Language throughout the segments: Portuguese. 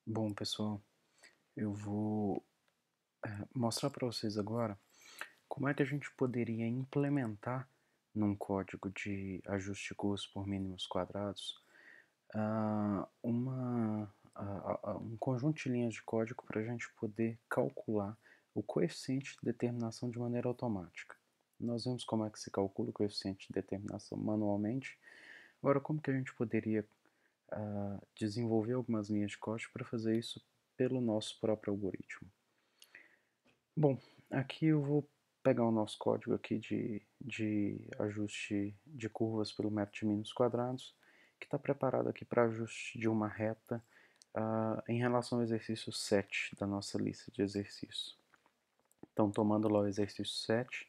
Bom, pessoal, eu vou mostrar para vocês agora como é que a gente poderia implementar num código de ajuste de curso por mínimos quadrados um conjunto de linhas de código para a gente poder calcular o coeficiente de determinação de maneira automática. Nós vimos como é que se calcula o coeficiente de determinação manualmente. Agora, como que a gente poderia desenvolver algumas linhas de código para fazer isso pelo nosso próprio algoritmo? Bom, aqui eu vou pegar o nosso código aqui de ajuste de curvas pelo método de mínimos quadrados, que está preparado aqui para ajuste de uma reta em relação ao exercício 7 da nossa lista de exercícios. Então, tomando lá o exercício 7,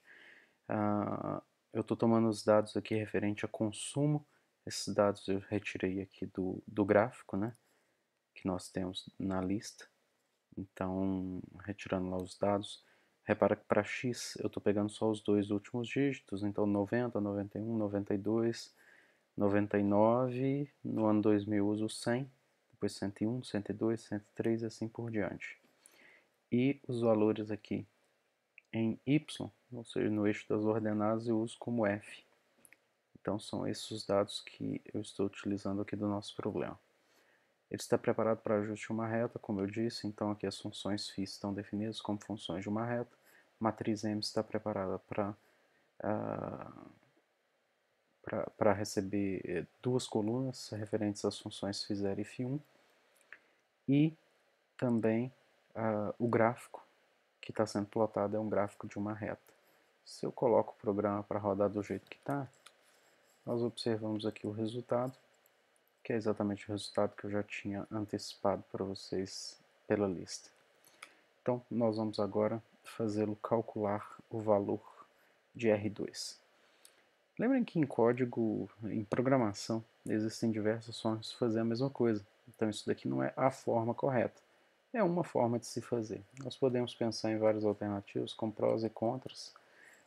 eu estou tomando os dados aqui referente a consumo. Esses dados eu retirei aqui do gráfico, né, que nós temos na lista. Então, retirando lá os dados, repara que para x eu estou pegando só os dois últimos dígitos, então 90, 91, 92, 99, no ano 2000 eu uso 100, depois 101, 102, 103 e assim por diante. E os valores aqui em y, ou seja, no eixo das ordenadas, eu uso como f. Então são esses os dados que eu estou utilizando aqui do nosso problema. Ele está preparado para ajuste de uma reta, como eu disse, então aqui as funções φ estão definidas como funções de uma reta. Matriz M está preparada para receber duas colunas referentes às funções φ0 e φ1. E também o gráfico que está sendo plotado é um gráfico de uma reta. Se eu coloco o programa para rodar do jeito que está, nós observamos aqui o resultado, que é exatamente o resultado que eu já tinha antecipado para vocês pela lista. Então, nós vamos agora fazê-lo calcular o valor de R2. Lembrem que em código, em programação, existem diversas formas de fazer a mesma coisa. Então, isso daqui não é a forma correta. É uma forma de se fazer. Nós podemos pensar em várias alternativas, com prós e contras,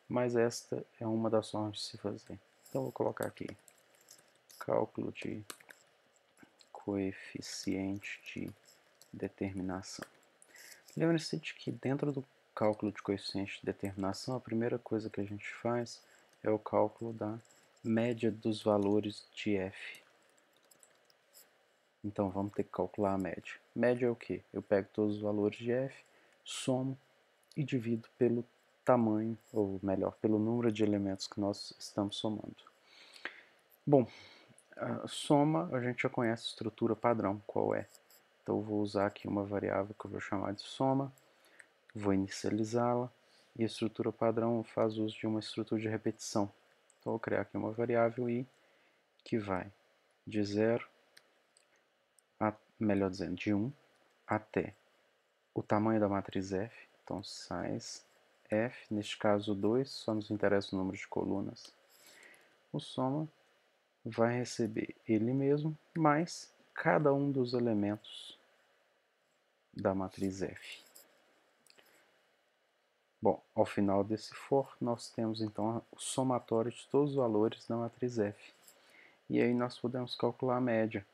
mas esta é uma das formas de se fazer. Então, vou colocar aqui cálculo de coeficiente de determinação. Lembre-se de que dentro do cálculo de coeficiente de determinação, a primeira coisa que a gente faz é o cálculo da média dos valores de f. Então vamos ter que calcular a média. Média é o quê? Eu pego todos os valores de f, somo e divido pelo tamanho, ou melhor, pelo número de elementos que nós estamos somando. Bom, a soma a gente já conhece a estrutura padrão, qual é? Então eu vou usar aqui uma variável que eu vou chamar de soma, vou inicializá-la, e a estrutura padrão faz uso de uma estrutura de repetição. Então eu vou criar aqui uma variável i que vai de 0, melhor dizendo, de 1 até o tamanho da matriz f, então size f, neste caso 2, só nos interessa o número de colunas. O soma vai receber ele mesmo, mais cada um dos elementos da matriz f. Bom, ao final desse for, nós temos então o somatório de todos os valores da matriz f. E aí nós podemos calcular a média,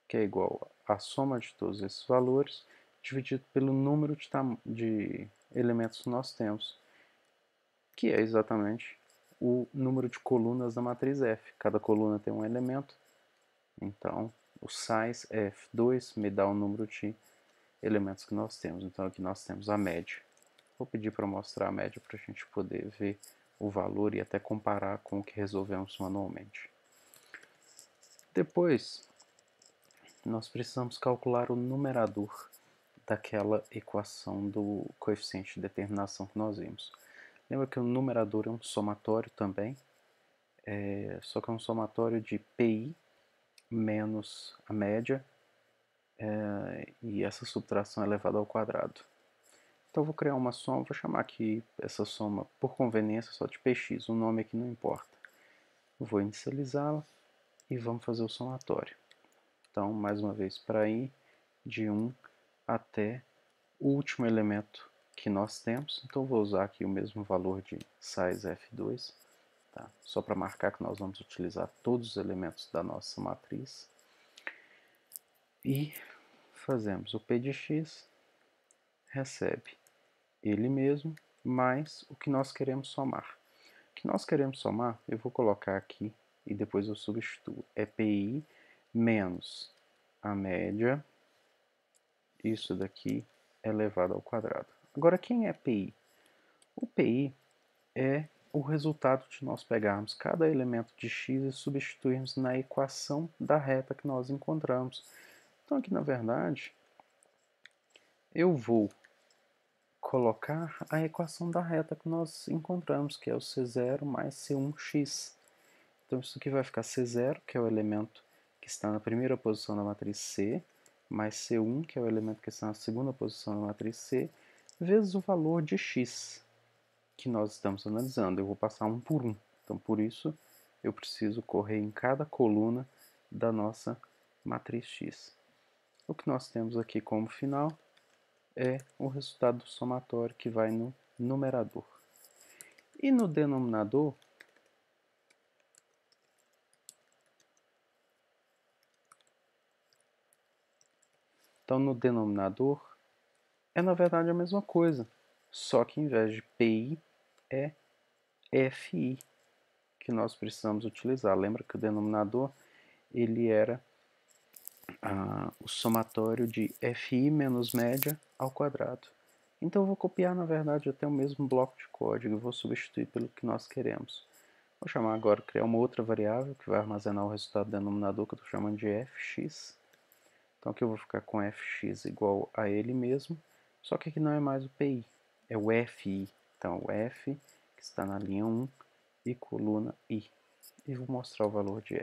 que é igual à soma de todos esses valores, dividido pelo número de elementos que nós temos, que é exatamente o número de colunas da matriz f. Cada coluna tem um elemento, então o size f2 me dá o número de elementos que nós temos. Então aqui nós temos a média. Vou pedir para mostrar a média para a gente poder ver o valor e até comparar com o que resolvemos manualmente. Depois, nós precisamos calcular o numerador daquela equação do coeficiente de determinação que nós vimos. Lembra que o numerador é um somatório também, só que é um somatório de PI menos a média, e essa subtração é elevada ao quadrado. Então eu vou criar uma soma, vou chamar aqui essa soma por conveniência só de px, o nome aqui não importa. Eu vou inicializá-la e vamos fazer o somatório. Então, mais uma vez, para ir de 1 até o último elemento que nós temos. Então vou usar aqui o mesmo valor de size f2, tá? Só para marcar que nós vamos utilizar todos os elementos da nossa matriz. E fazemos? O P de x recebe ele mesmo mais o que nós queremos somar. O que nós queremos somar, eu vou colocar aqui e depois eu substituo. É PI menos a média, isso daqui elevado ao quadrado. Agora, quem é PI? O PI é o resultado de nós pegarmos cada elemento de x e substituirmos na equação da reta que nós encontramos. Então, aqui, na verdade, eu vou colocar a equação da reta que nós encontramos, que é o C0 mais C1x. Então, isso aqui vai ficar C0, que é o elemento que está na primeira posição da matriz C, mais C1, que é o elemento que está na segunda posição da matriz C, vezes o valor de x que nós estamos analisando. Eu vou passar um por um. Então, por isso, eu preciso correr em cada coluna da nossa matriz X. O que nós temos aqui como final é o resultado do somatório que vai no numerador. E no denominador, então no denominador é na verdade a mesma coisa, só que em vez de PI é FI que nós precisamos utilizar. Lembra que o denominador ele era o somatório de FI menos média ao quadrado. Então eu vou copiar, na verdade, até o mesmo bloco de código e vou substituir pelo que nós queremos. Vou chamar agora, criar uma outra variável que vai armazenar o resultado do denominador, que eu estou chamando de fx. Então aqui eu vou ficar com fx igual a ele mesmo, só que aqui não é mais o pi, é o fi. Então o f, que está na linha 1, e coluna i. E vou mostrar o valor de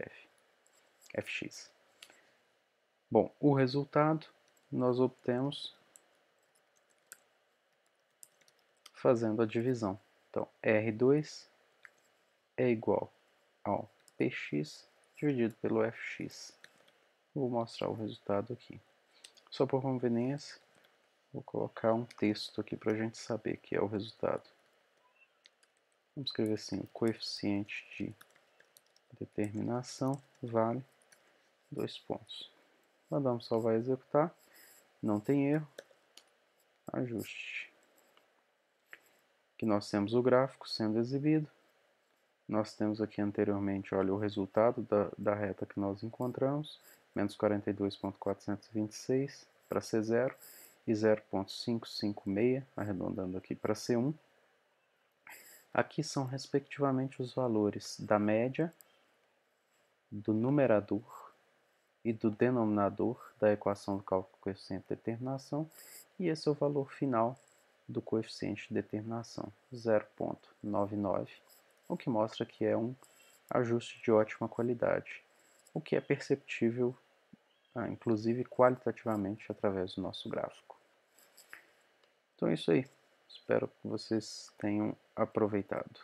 fx. Bom, o resultado nós obtemos fazendo a divisão. Então, R2 é igual ao Px dividido pelo Fx. Vou mostrar o resultado aqui. Só por conveniência, vou colocar um texto aqui para a gente saber que é o resultado. Vamos escrever assim, o coeficiente de determinação vale 2 pontos. Mandamos salvar e executar. Não tem erro. Ajuste. Aqui nós temos o gráfico sendo exibido. Nós temos aqui anteriormente, olha, o resultado da reta que nós encontramos, menos 42.426 para C0 e 0.556, arredondando aqui para C1. Aqui são, respectivamente, os valores da média, do numerador e do denominador da equação do cálculo do coeficiente de determinação, e esse é o valor final do coeficiente de determinação, 0.99, o que mostra que é um ajuste de ótima qualidade, o que é perceptível, inclusive qualitativamente, através do nosso gráfico. Então é isso aí. Espero que vocês tenham aproveitado.